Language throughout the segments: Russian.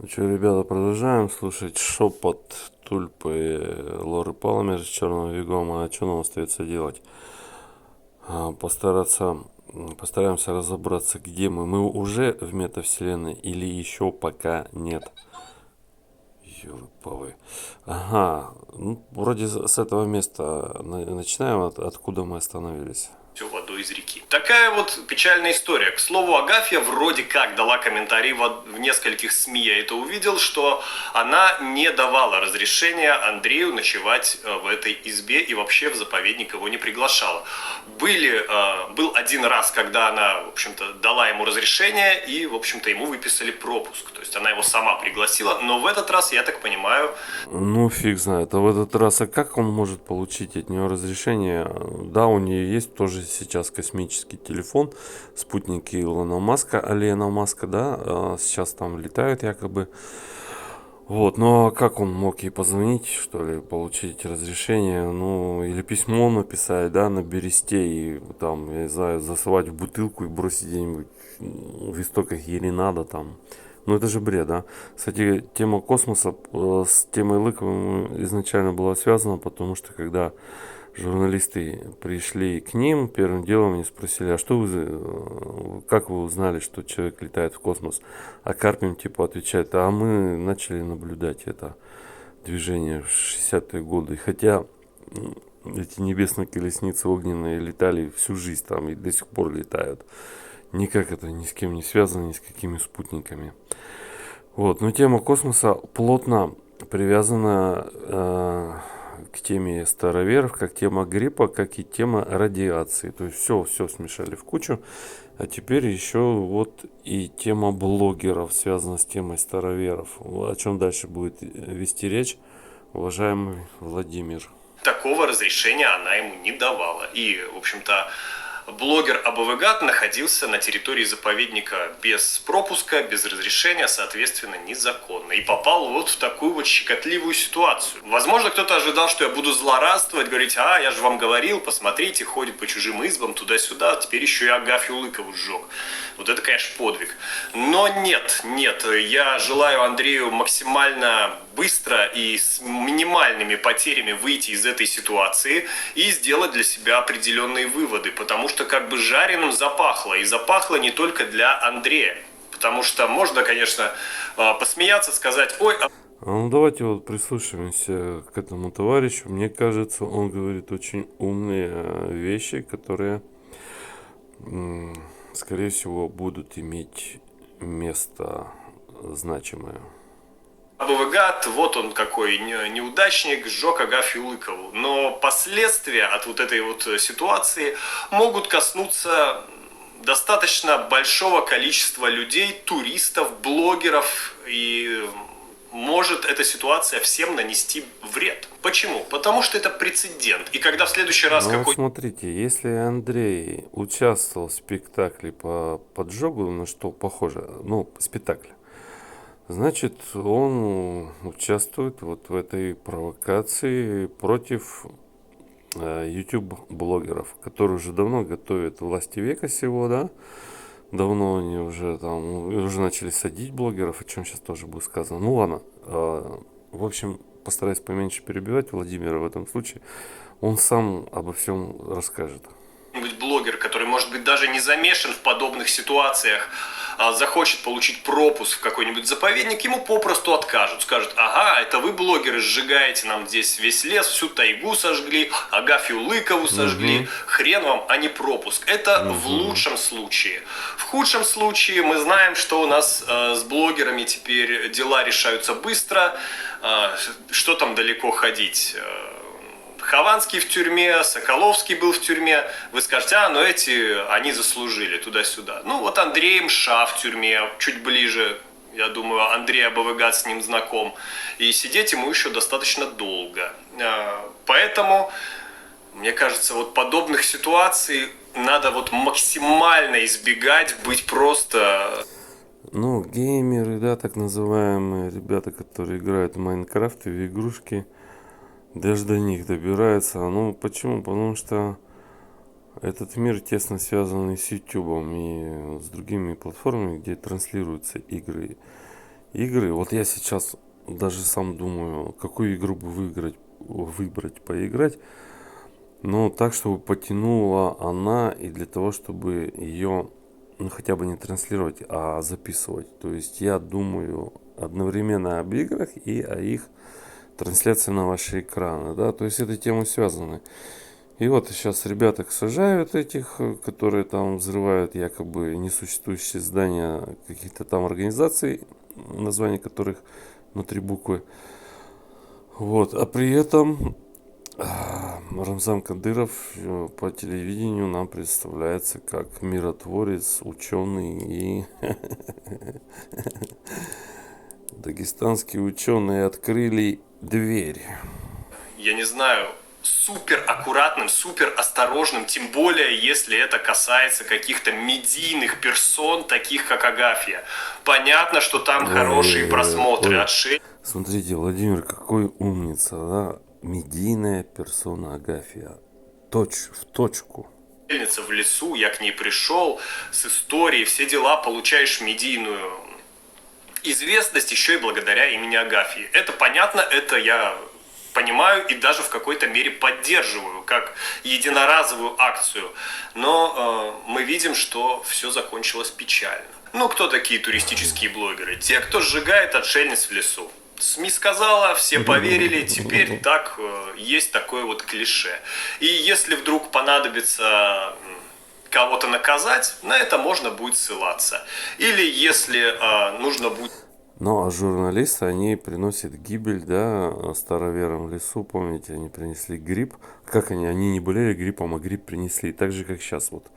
Ну что, ребята, продолжаем слушать шепот Тульпы Лоры Палмер с Черного Вигома. А что нам остается делать? Постараться, постараемся разобраться, где мы. Мы уже в метавселенной или еще пока нет? Ёлы-палы. Ага, ну, вроде с этого места начинаем, откуда мы остановились. Всю воду из реки. Такая вот печальная история. К слову, Агафья вроде как дала комментарий в нескольких СМИ, я это увидел, что она не давала разрешения Андрею ночевать в этой избе и вообще в заповедник его не приглашала. Был один раз, когда она, в общем-то, дала ему разрешение и, в общем-то, ему выписали пропуск. То есть она его сама пригласила, но в этот раз, я так понимаю, Ну, фиг знает. А в этот раз, а как он может получить от нее разрешение? Да, у нее есть тоже сейчас космический телефон, спутники Илона Маска, Алена Маска, да, сейчас там летают якобы. Вот, ну а как он мог ей позвонить, что ли, получить разрешение, ну, или письмо написать, да, на бересте и там, я не знаю, засовать в бутылку и бросить где-нибудь в истоках Еринада там. Ну это же бред, да? Кстати, тема космоса с темой Лыковым изначально была связана, потому что когда журналисты пришли к ним, первым делом они спросили, а что как вы узнали, что человек летает в космос? А Карпин типа отвечает, а мы начали наблюдать это движение в 60-е годы. Хотя эти небесные колесницы огненные летали всю жизнь там и до сих пор летают. Никак это ни с кем не связано, ни с какими спутниками. Вот, но тема космоса плотно привязана к теме староверов, как тема гриппа, как и тема радиации. То есть все смешали в кучу. А теперь еще вот и тема блогеров связана с темой староверов. О чем дальше будет вести речь, уважаемый Владимир? такого разрешения она ему не давала. И, в общем-то, блогер Абовегат находился на территории заповедника без пропуска, без разрешения, соответственно, незаконно. И попал вот в такую вот щекотливую ситуацию. Возможно, кто-то ожидал, что я буду злорадствовать, говорить, я же вам говорил, посмотрите, ходит по чужим избам туда-сюда, теперь еще и Агафью Лыкову сжег. Вот это, конечно, подвиг. Но нет, я желаю Андрею максимально быстро и с минимальными потерями выйти из этой ситуации и сделать для себя определенные выводы, потому что как бы жареным запахло, и запахло не только для Андрея. Потому что можно, конечно, посмеяться, сказать, ой, Ну давайте вот прислушаемся к этому товарищу. Мне кажется, он говорит очень умные вещи, которые скорее всего, будут иметь место значимое. Абовегат, вот он какой неудачник, сжег Агафью Лыкову. Но последствия от вот этой вот ситуации могут коснуться достаточно большого количества людей, туристов, блогеров, и может эта ситуация всем нанести вред. Почему? Потому что это прецедент. И когда в следующий раз Ну вот какой... смотрите, если Андрей участвовал в спектакле по поджогу, на что похоже, ну, спектакль, значит, он участвует вот в этой провокации против YouTube-блогеров, которые уже давно готовят власти века сего, да, давно они уже там, уже начали садить блогеров, о чем сейчас тоже будет сказано. Ну ладно, в общем, постараюсь поменьше перебивать Владимира в этом случае. Он сам обо всем расскажет. Быть блогер, который, может быть, даже не замешан в подобных ситуациях, захочет получить пропуск в какой-нибудь заповедник, ему попросту откажут. Скажут, ага, это вы, блогеры, сжигаете нам здесь весь лес, всю тайгу сожгли, Агафью Лыкову сожгли, Угу, хрен вам, а не пропуск. Это в угу. лучшем случае. В худшем случае мы знаем, что у нас с блогерами теперь дела решаются быстро, что там далеко ходить. Хованский в тюрьме, Соколовский был в тюрьме. Вы скажете, но они заслужили туда-сюда. Ну, вот Андрей Мша в тюрьме, чуть ближе. Я думаю, Андрей Абовегат с ним знаком. И сидеть ему еще достаточно долго. Поэтому, мне кажется, вот подобных ситуаций надо вот максимально избегать, быть просто... Ну, геймеры, да, так называемые ребята, которые играют в Майнкрафт и в игрушки, даже до них добираются. Ну, почему? Потому что этот мир тесно связан и с YouTube, и с другими платформами, где транслируются игры. игры. Вот я сейчас даже сам думаю, какую игру бы выбрать, поиграть. Но так, чтобы потянула она и для того, чтобы ее, ну, хотя бы не транслировать, а записывать. То есть я думаю одновременно об играх и о их трансляции на ваши экраны, да, то есть эти темы связаны. И вот сейчас ребята сажают этих, которые там взрывают якобы несуществующие здания каких-то там организаций, названия которых внутри буквы. Вот, а при этом Рамзан Кадыров по телевидению нам представляется как миротворец, ученый и дагестанские ученые открыли дверь. Я не знаю, супер аккуратным, супер осторожным, тем более, если это касается каких-то медийных персон, таких как Агафья. Понятно, что там хорошие просмотры Ой, от смотрите, Владимир, какой умница, да? Медийная персона Агафья. В точку. шельница в лесу, я к ней пришел с историей, все дела, получаешь медийную известность еще и благодаря имени Агафьи. Это понятно, это я понимаю и даже в какой-то мере поддерживаю как единоразовую акцию. Но мы видим, что все закончилось печально. Ну, кто такие туристические блогеры? Те, кто сжигает отшельниц в лесу. СМИ сказала, все поверили, теперь так есть такое вот клише. И если вдруг понадобится кого-то наказать, на это можно будет ссылаться. Или если нужно будет... Ну, а журналисты, они приносят гибель, да, староверам в лесу. Помните, они принесли грипп. Как они? Они не болели гриппом, а грипп принесли. Так же, как сейчас вот.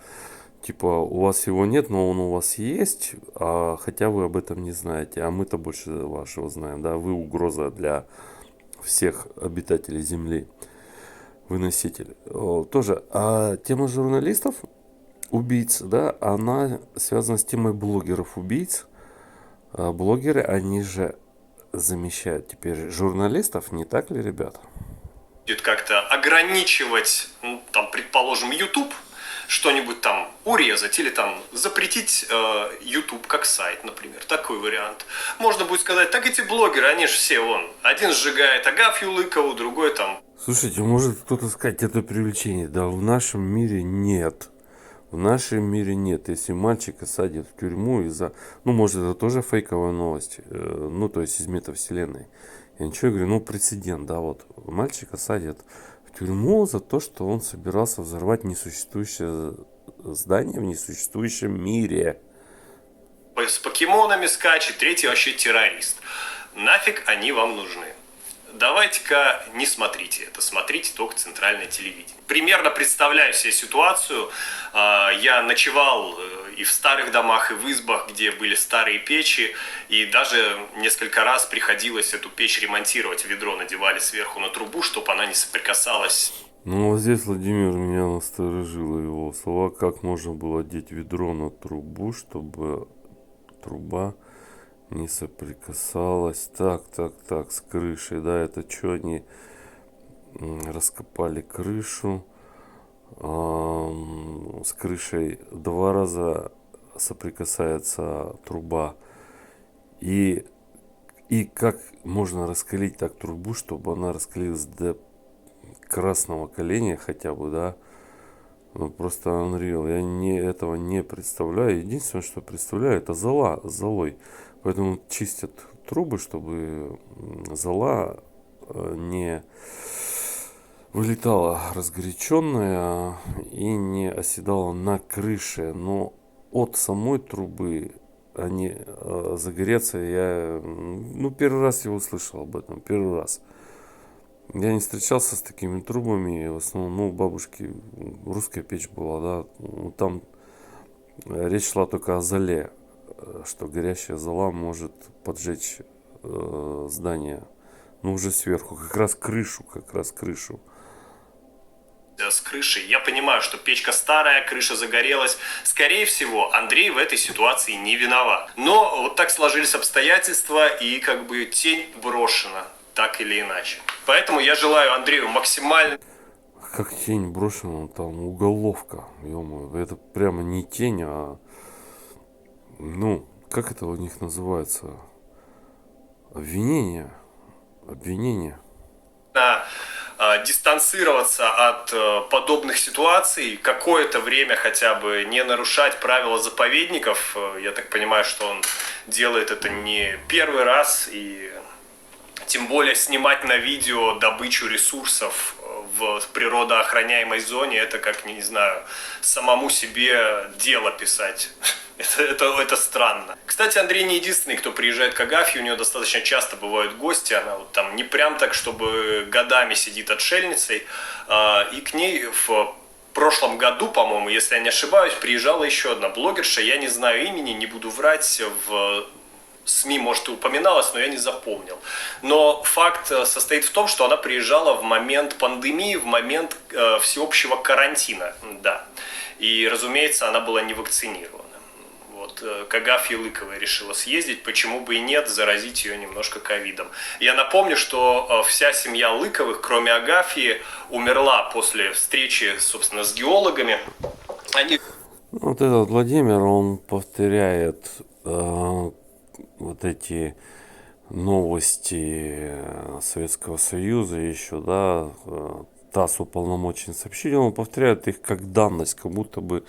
Типа, у вас его нет, но он у вас есть, хотя вы об этом не знаете. А мы-то больше вашего знаем, да. Вы угроза для всех обитателей Земли. Вы носитель. Тоже. А тема журналистов, убийц, да, она связана с темой блогеров-убийц. Блогеры, они же замещают теперь журналистов, не так ли, ребята? будет как-то ограничивать, ну, там, предположим, YouTube, что-нибудь там урезать или там запретить YouTube как сайт, например, такой вариант. Можно будет сказать, так эти блогеры, они же все вон, один сжигает Агафью Лыкову, другой там... Слушайте, может кто-то сказать, это привлечение? Да в нашем мире нет. В нашем мире нет. Если мальчика садят в тюрьму из-за... Ну, может, это тоже фейковая новость. Ну, то есть из метавселенной. Я ничего говорю, ну, прецедент, да, вот. Мальчика садят в тюрьму за то, что он собирался взорвать несуществующее здание в несуществующем мире. С покемонами скачет, третий вообще террорист. Нафиг они вам нужны? Давайте-ка не смотрите это, смотрите только центральное телевидение. Примерно представляю себе ситуацию. Я ночевал и в старых домах, и в избах, где были старые печи, и даже несколько раз приходилось эту печь ремонтировать. Ведро надевали сверху на трубу, чтобы она не соприкасалась. Ну, вот здесь Владимир меня насторожило его слова, как можно было одеть ведро на трубу, чтобы труба не соприкасалась. Так, с крышей, да, это что они раскопали крышу, с крышей 2 раза соприкасается труба, и как можно раскалить так трубу, чтобы она раскалилась до красного коленя хотя бы, да. Ну, просто Unreal. Этого не представляю. Единственное, что представляю, это зола с золой. Поэтому чистят трубы, чтобы зола не вылетала разгоряченная и не оседала на крыше. Но от самой трубы они загореться, я, ну, первый раз я услышал об этом, первый раз. Я не встречался с такими трубами, в основном, ну, у бабушки русская печь была, да, ну, там речь шла только о золе, что горящая зола может поджечь здание, ну, уже сверху, как раз крышу. С крышей. Я понимаю, что печка старая, крыша загорелась. Скорее всего, Андрей в этой ситуации не виноват. Но вот так сложились обстоятельства, и как бы тень брошена, так или иначе. Поэтому я желаю Андрею максимально... Как тень брошена, там уголовка, ё-моё, это прямо не тень, а, ну, как это у них называется? Обвинения. Обвинения. Дистанцироваться от подобных ситуаций, какое-то время хотя бы не нарушать правила заповедников. Я так понимаю, что он делает это не первый раз, и тем более снимать на видео добычу ресурсов в природоохраняемой зоне, это как, не знаю, самому себе дело писать. Это странно. Кстати, Андрей не единственный, кто приезжает к Агафье, у нее достаточно часто бывают гости, она вот там не прям так, чтобы годами сидит отшельницей, и к ней в прошлом году, по-моему, если я не ошибаюсь, приезжала еще одна блогерша, я не знаю имени, не буду врать, в СМИ, может, и упоминалось, но я не запомнил. Но факт состоит в том, что она приезжала в момент пандемии, в момент всеобщего карантина, да. И, разумеется, она была не вакцинирована. Вот, к Агафье Лыковой решила съездить, почему бы и нет, заразить ее немножко ковидом. Я напомню, что вся семья Лыковых, кроме Агафьи, умерла после встречи, собственно, с геологами. Они... Вот этот Владимир, он повторяет вот эти новости Советского Союза еще, да, ТАСС уполномочен сообщить, он повторяет их как данность, как будто бы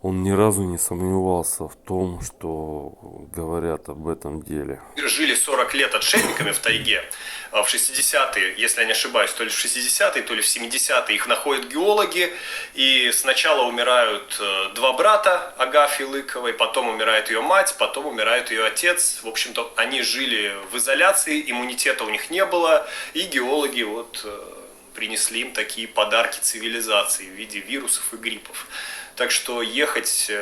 он ни разу не сомневался в том, что говорят об этом деле. Жили 40 лет отшельниками в тайге. В 60-е, если я не ошибаюсь, то ли в 60-е, то ли в 70-е их находят геологи. И сначала умирают два брата Агафьи Лыковой, потом умирает ее мать, потом умирает ее отец. В общем-то, они жили в изоляции, иммунитета у них не было. И геологи вот принесли им такие подарки цивилизации в виде вирусов и гриппов. Так что ехать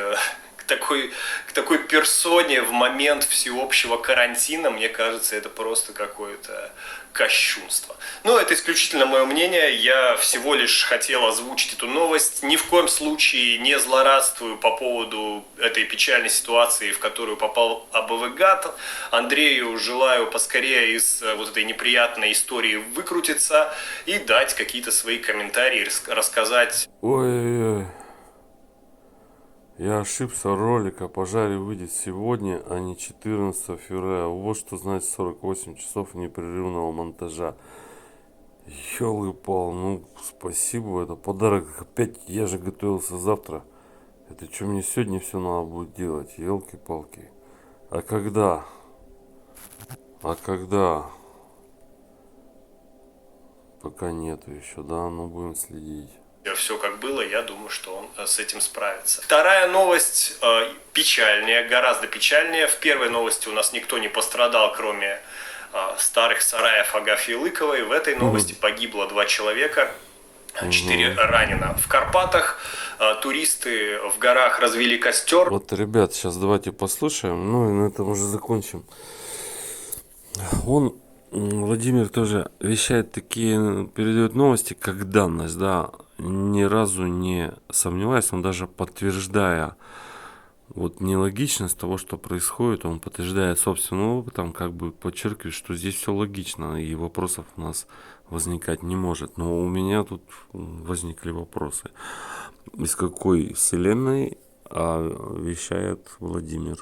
к такой персоне в момент всеобщего карантина, мне кажется, это просто какое-то кощунство. Но это исключительно мое мнение. Я всего лишь хотел озвучить эту новость. Ни в коем случае не злорадствую по поводу этой печальной ситуации, в которую попал АБВ-ГАТ. Андрею желаю поскорее из вот этой неприятной истории выкрутиться и дать какие-то свои комментарии, рассказать. Ой, я ошибся, ролик о пожаре выйдет сегодня, а не 14 февраля. Вот что значит 48 часов непрерывного монтажа. Ёлы-пал, ну спасибо, это подарок. Опять я же готовился завтра. Это что, мне сегодня все надо будет делать? Елки-палки. А когда? А когда? Пока нету еще, да, но будем следить. Все как было, я думаю, что он с этим справится. Вторая новость печальнее, гораздо печальнее. В первой новости у нас никто не пострадал, кроме старых сараев Агафьи Лыковой. В этой новости погибло 2 человека, 4 ранено. В Карпатах туристы в горах развели костер. Вот, ребят, сейчас давайте послушаем, ну и на этом уже закончим. Владимир тоже вещает такие, передает новости как данность, да, ни разу не сомневаясь, он даже подтверждая вот нелогичность того, что происходит, он подтверждает собственным опытом, как бы подчеркивает, что здесь все логично и вопросов у нас возникать не может. Но у меня тут возникли вопросы. Из какой вселенной вещает Владимир?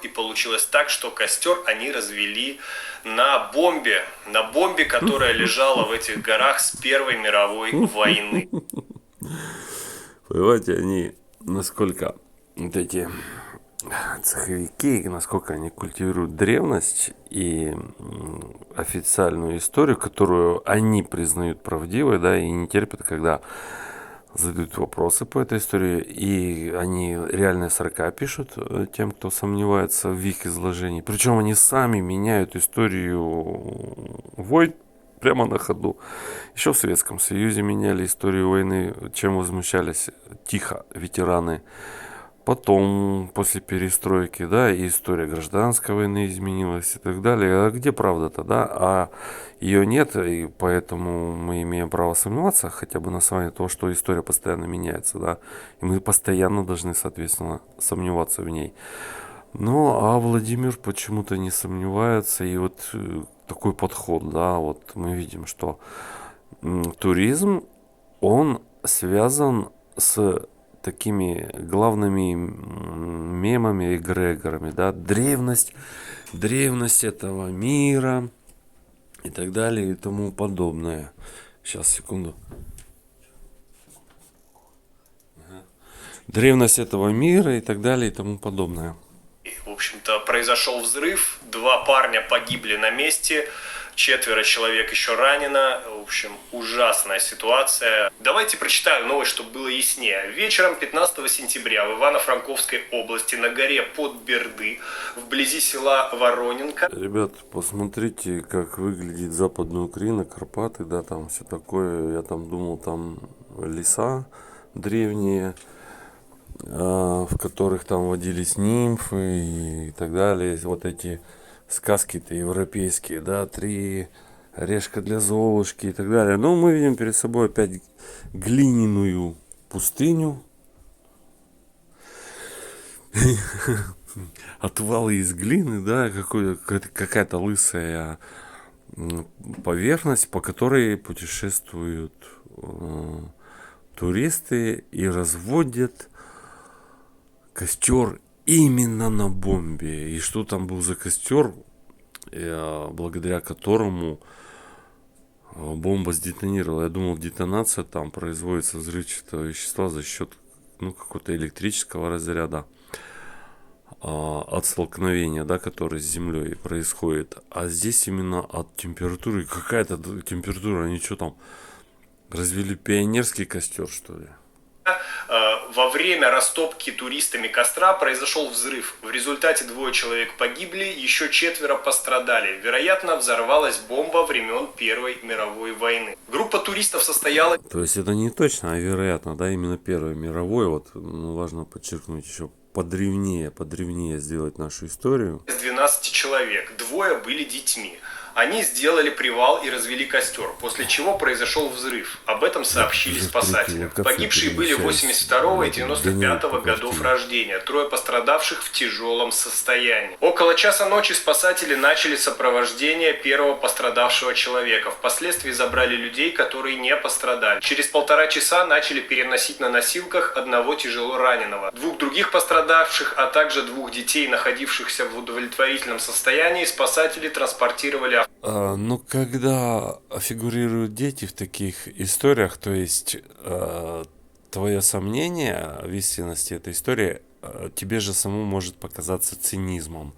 И получилось так, что костер они развели на бомбе, которая лежала в этих горах с Первой мировой войны. Понимаете, они насколько вот эти цеховики, насколько они культивируют древность и официальную историю, которую они признают правдивой, да, и не терпят, когда задают вопросы по этой истории, и они реально 40 пишут тем, кто сомневается в их изложении. Причем они сами меняют историю войн прямо на ходу. Еще в Советском Союзе меняли историю войны, чем возмущались тихо ветераны. Потом, после перестройки, да, и история гражданской войны изменилась и так далее. А где правда-то, да? А ее нет, и поэтому мы имеем право сомневаться хотя бы на основании того, что история постоянно меняется, да. И мы постоянно должны, соответственно, сомневаться в ней. Ну, а Владимир почему-то не сомневается. И вот такой подход, да, вот мы видим, что туризм, он связан с такими главными мемами, эгрегорами, да, древность этого мира и так далее и тому подобное. Сейчас, секунду. Древность этого мира и так далее и тому подобное. В общем-то, произошел взрыв, 2 парня погибли на месте, 4 человек еще ранено. В общем, ужасная ситуация. Давайте прочитаю новость, чтобы было яснее. Вечером 15 сентября в Ивано-Франковской области на горе Подберды, вблизи села Вороненко. Ребят, посмотрите, как выглядит Западная Украина, Карпаты, да, там все такое. Я там думал, там леса древние, в которых там водились нимфы и так далее. Вот эти сказки-то европейские, да, 3 орешка для Золушки и так далее. Но мы видим перед собой опять глиняную пустыню. Отвалы из глины, да, какая-то лысая поверхность, по которой путешествуют туристы и разводят костер именно на бомбе. И что там был за костер, благодаря которому бомба сдетонировала. Я думал, детонация там производится взрывчатого вещества за счет какого-то электрического разряда от столкновения, да, который с землей происходит. А здесь именно от температуры. Какая-то температура, они что там, развели пионерский костер, что ли? Во время растопки туристами костра произошел взрыв. В результате 2 человек погибли, еще 4 пострадали. Вероятно, взорвалась бомба времен Первой мировой войны. Группа туристов состояла... То есть это не точно, а вероятно, да, именно Первой мировой. Вот важно подчеркнуть еще подревнее сделать нашу историю. Из 12 человек, 2 были детьми. Они сделали привал и развели костер, после чего произошел взрыв. Об этом сообщили спасатели. Погибшие были 82 и 95 годов рождения, 3 пострадавших в тяжелом состоянии. Около часа ночи спасатели начали сопровождение первого пострадавшего человека. Впоследствии забрали людей, которые не пострадали. Через 1,5 часа начали переносить на носилках одного тяжело раненого. 2 других пострадавших, а также 2 детей, находившихся в удовлетворительном состоянии, спасатели транспортировали. Но когда фигурируют дети в таких историях, то есть твое сомнение в истинности этой истории тебе же самому может показаться цинизмом.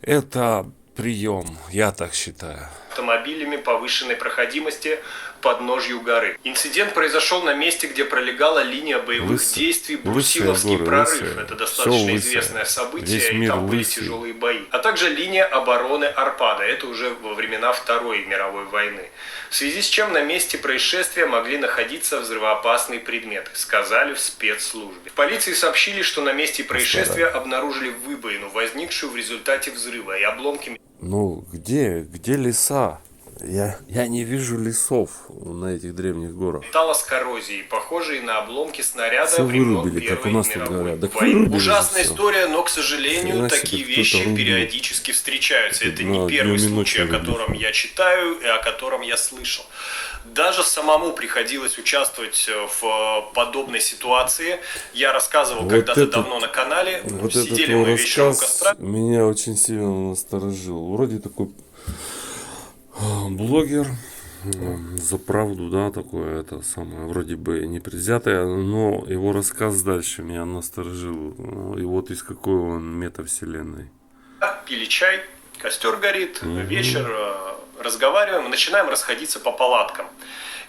Это прием, я так считаю. Автомобилями повышенной проходимости к подножью горы. Инцидент произошел на месте, где пролегала линия боевых действий Брусиловский прорыв. Это достаточно известное событие, и там были тяжелые бои. А также линия обороны Арпада. Это уже во времена Второй мировой войны. В связи с чем на месте происшествия могли находиться взрывоопасные предметы, сказали в спецслужбе. В полиции сообщили, что на месте происшествия обнаружили выбоину, возникшую в результате взрыва, и обломки... Ну, где леса? Я не вижу лесов на этих древних горах. Металла с коррозией, похожие на обломки снаряда Все времен вырубили, как у Первой нас тут мировой говорят. войны. Ужасная история, но, к сожалению, Хрена такие себе, кто-то вещи рубил. периодически встречаются. Это На не первый днём и случай, о ночью котором рубил. я читаю и о котором я слышал. Даже самому приходилось участвовать в подобной ситуации. Я рассказывал Вот когда-то этот- давно на канале. Вот Сидели этот мы его вечером у рассказ костра. меня очень сильно насторожил. Вроде такой блогер за правду, да, такое это самое, вроде бы непредвзятое, но его рассказ дальше меня насторожил. И вот из какой он метавселенной. Пили чай, костер горит, вечер, разговариваем, начинаем расходиться по палаткам.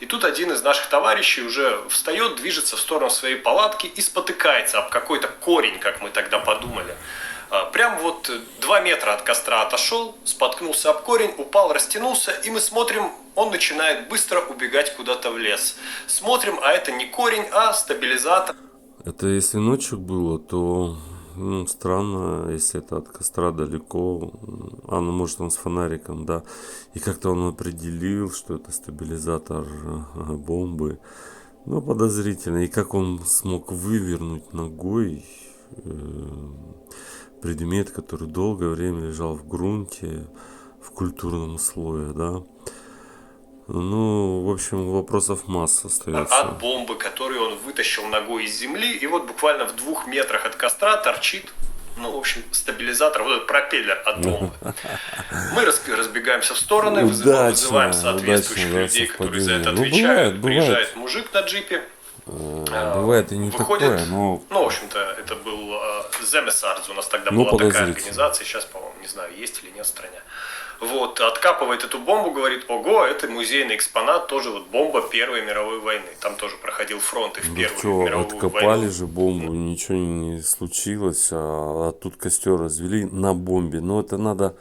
И тут один из наших товарищей уже встает, движется в сторону своей палатки и спотыкается об какой-то корень, как мы тогда подумали. Прям вот 2 метра от костра отошел, споткнулся об корень, упал, растянулся, и мы смотрим, он начинает быстро убегать куда-то в лес. Смотрим, а это не корень, а стабилизатор. Это если ночью было, то странно, если это от костра далеко. Ну может он с фонариком, да. И как-то он определил, что это стабилизатор бомбы. Ну, подозрительно. И как он смог вывернуть ногой предмет, который долгое время лежал в грунте, в культурном слое, да. Ну, в общем, вопросов масса остается. от бомбы, которую он вытащил ногой из земли, и вот буквально в 2 метрах от костра торчит, ну, в общем, стабилизатор, вот этот пропеллер от бомбы. Мы разбегаемся в стороны, вызываем соответствующих удачно, да, людей, которые за это совпадение. Ну, отвечают. бывает. Приезжает мужик на джипе, Бывает и не выходит, такое, но ну, в общем-то, это был Земесардз, у нас тогда Ну, была такая подозрительно. организация, сейчас, по-моему, не знаю, есть или нет в стране. Вот, откапывает эту бомбу, говорит, ого, это музейный экспонат, тоже вот бомба Первой мировой войны. Там тоже проходил фронт и в ну Первую что, мировую откопали войну. же бомбу, ничего не случилось, а тут костер развели на бомбе. Но это надо,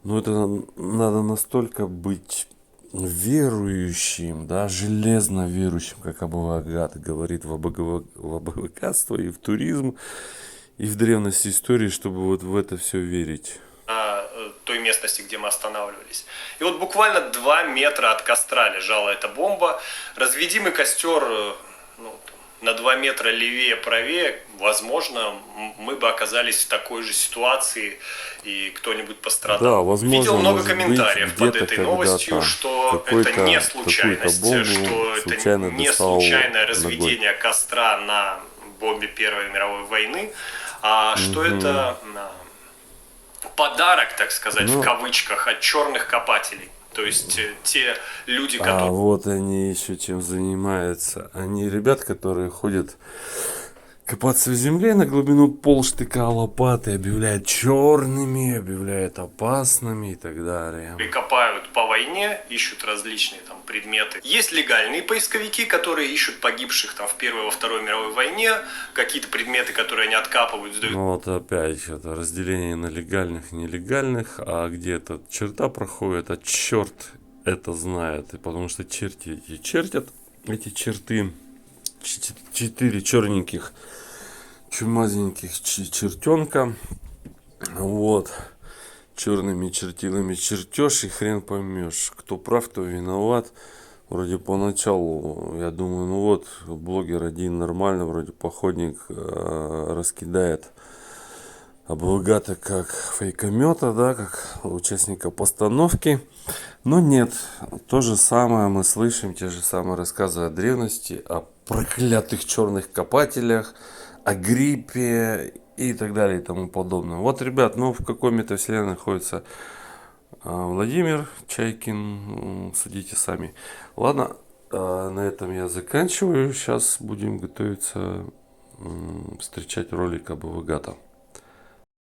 ну это надо настолько быть верующим, да, железно верующим, как Абу-Агад говорит в богатство и в туризм, и в древности истории, чтобы вот в это все верить. На той местности, где мы останавливались. И вот буквально 2 метра от костра лежала эта бомба. Разведимый костер, ну, на 2 метра левее, правее, возможно, мы бы оказались в такой же ситуации, и кто-нибудь пострадал. Да, возможно, Видел много может комментариев быть, под где-то этой новостью, когда-то что это не случайность, какую-то что бомбу это случайно не достал случайное ногой. разведение костра на бомбе Первой мировой войны, а что это подарок, так сказать, в Ну, кавычках, от черных копателей. То есть те люди, а которые вот они еще чем занимаются. Они ребят, которые ходят копаться в земле на глубину полштыка лопаты, объявляют черными, объявляют опасными и так далее. копают по войне, ищут различные там предметы. Есть легальные поисковики, которые ищут погибших там в Первой и во Второй мировой войне, какие-то предметы, которые они откапывают, сдают. Ну вот опять это разделение на легальных и нелегальных, а где эта черта проходит, а черт это знает, и потому что черти эти чертят эти черты, 4 черненьких чумазеньких чертенка, вот, черными чертилами чертеж, и хрен поймешь, кто прав, кто виноват. Вроде поначалу, я думаю, ну вот, блогер один нормально, вроде походник раскидает Абу-Агата как фейкомета, да, как участника постановки. Но нет, то же самое мы слышим, те же самые рассказы о древности, о проклятых черных копателях, о гриппе и так далее и тому подобное. Вот, ребят, ну в какой метавселенной находится Владимир Чайкин, судите сами. Ладно, на этом я заканчиваю. Сейчас будем готовиться встречать ролик об Агата.